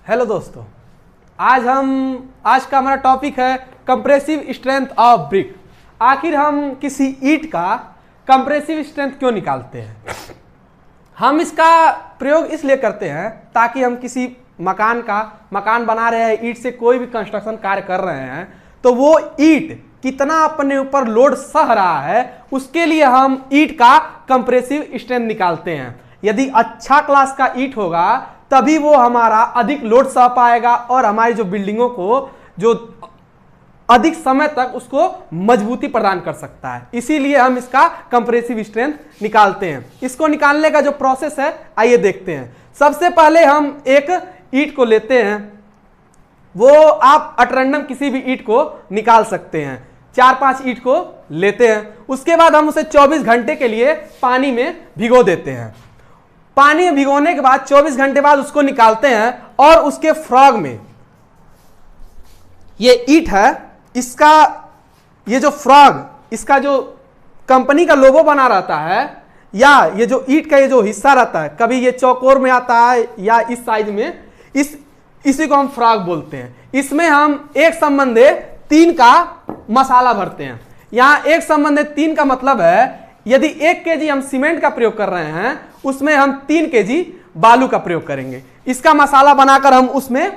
Hello दोस्तों, आज का हमारा टॉपिक है कंप्रेसिव स्ट्रेंथ ऑफ ब्रिक। आखिर हम किसी ईंट का कंप्रेसिव स्ट्रेंथ क्यों निकालते हैं? हम इसका प्रयोग इसलिए करते हैं ताकि हम किसी मकान बना रहे हैं, ईंट से कोई भी कंस्ट्रक्शन कार्य कर रहे हैं तो वो ईंट कितना अपने ऊपर लोड सह रहा है उसके लिए हम ईंट का कंप्रेसिव स्ट्रेंथ निकालते हैं। यदि अच्छा क्लास का ईंट होगा तभी वो हमारा अधिक लोड सह पाएगा और हमारी जो बिल्डिंगों को जो अधिक समय तक उसको मजबूती प्रदान कर सकता है। इसीलिए हम इसका कंप्रेसिव स्ट्रेंथ निकालते हैं। इसको निकालने का जो प्रोसेस है आइए देखते हैं। सबसे पहले हम एक ईंट को लेते हैं, वो आप अटरैंडम किसी भी ईंट को निकाल सकते हैं। 4-5 ईंट को लेते हैं, उसके बाद हम उसे 24 घंटे के लिए पानी में भिगो देते हैं। पानी में भिगोने के बाद 24 घंटे बाद उसको निकालते हैं और उसके फ्रॉग में ये ईंट है, इसका ये जो फ्रॉग, इसका जो कंपनी का लोगो बना रहता है या ये जो ईंट का ये जो हिस्सा रहता है, कभी ये चौकोर में आता है या इस साइज में, इसी को हम फ्रॉग बोलते हैं। इसमें हम 1/3 का मसाला भरते हैं। यहां 1/3 का मतलब है यदि 1 kg हम सीमेंट का प्रयोग कर रहे हैं उसमें हम 3 kg बालू का प्रयोग करेंगे। इसका मसाला बनाकर हम उसमें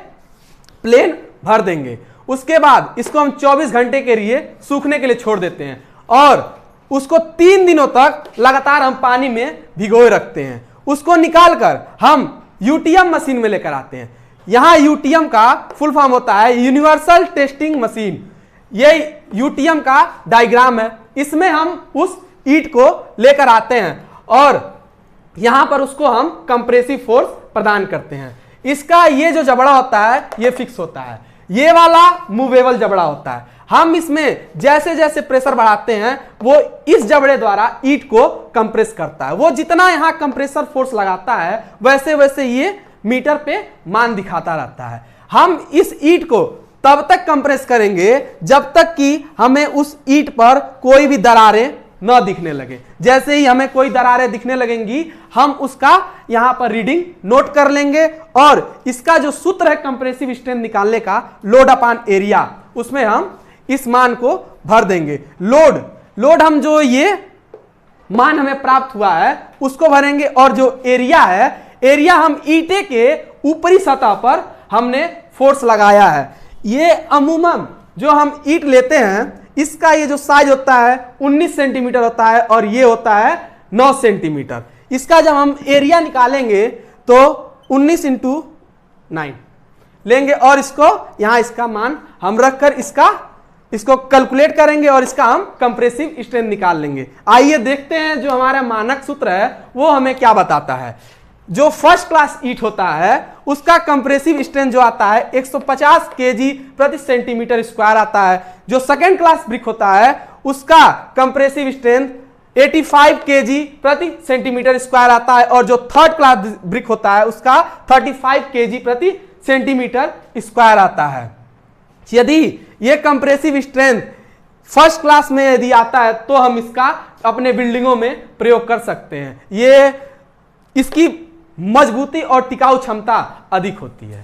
प्लेन भर देंगे। उसके बाद इसको हम 24 घंटे के लिए सूखने के लिए छोड़ देते हैं और उसको 3 दिनों तक लगातार हम पानी में भिगोए रखते हैं। उसको निकालकर हम यूटीएम मशीन में लेकर आते हैं। यहां यूटीएम का फुल फॉर्म होता है यूनिवर्सल टेस्टिंग मशीन। ये यूटीएम का डायग्राम है। इसमें हम उस ईंट को लेकर आते हैं और यहां पर उसको हम कंप्रेसिव फोर्स प्रदान करते हैं। इसका ये जो जबड़ा होता है ये फिक्स होता है, ये वाला मूवेबल जबड़ा होता है। हम इसमें जैसे जैसे प्रेशर बढ़ाते हैं वो इस जबड़े द्वारा ईंट को कंप्रेस करता है। वो जितना यहां कंप्रेसर फोर्स लगाता है वैसे वैसे ये मीटर पे मान दिखाता रहता है। हम इस ईंट को तब तक कंप्रेस करेंगे जब तक कि हमें उस ईंट पर कोई भी दरारें न दिखने लगे। जैसे ही हमें कोई दरारें दिखने लगेंगी हम उसका यहां पर रीडिंग नोट कर लेंगे और इसका जो सूत्र है कंप्रेसिव स्ट्रेंथ निकालने का, लोड अपॉन एरिया, उसमें हम इस मान को भर देंगे। लोड हम जो ये मान हमें प्राप्त हुआ है उसको भरेंगे और जो एरिया है, एरिया हम ईंटे के ऊपरी सतह पर हमने फोर्स लगाया है। ये अमूमन जो हम ईंट लेते हैं इसका ये जो साइज होता है 19 सेंटीमीटर होता है और ये होता है 9 सेंटीमीटर। इसका जब हम एरिया निकालेंगे तो 19 × 9 लेंगे और इसको यहां इसका मान हम रखकर इसको कैलकुलेट करेंगे और इसका हम कंप्रेसिव स्ट्रेंथ निकाल लेंगे। आइए देखते हैं जो हमारा मानक सूत्र है वो हमें क्या बताता है। जो फर्स्ट क्लास ईंट होता है उसका कंप्रेसिव स्ट्रेंथ जो आता है 150 kg प्रति सेंटीमीटर स्क्वायर आता है। जो सेकेंड क्लास ब्रिक होता है उसका कंप्रेसिव स्ट्रेंथ 85 kg प्रति सेंटीमीटर स्क्वायर आता है और जो थर्ड क्लास ब्रिक होता है उसका 35 kg प्रति सेंटीमीटर स्क्वायर आता है। यदि ये कंप्रेसिव स्ट्रेंथ फर्स्ट क्लास में यदि आता है तो हम इसका अपने बिल्डिंगों में प्रयोग कर सकते हैं। ये इसकी मजबूती और टिकाऊ क्षमता अधिक होती है।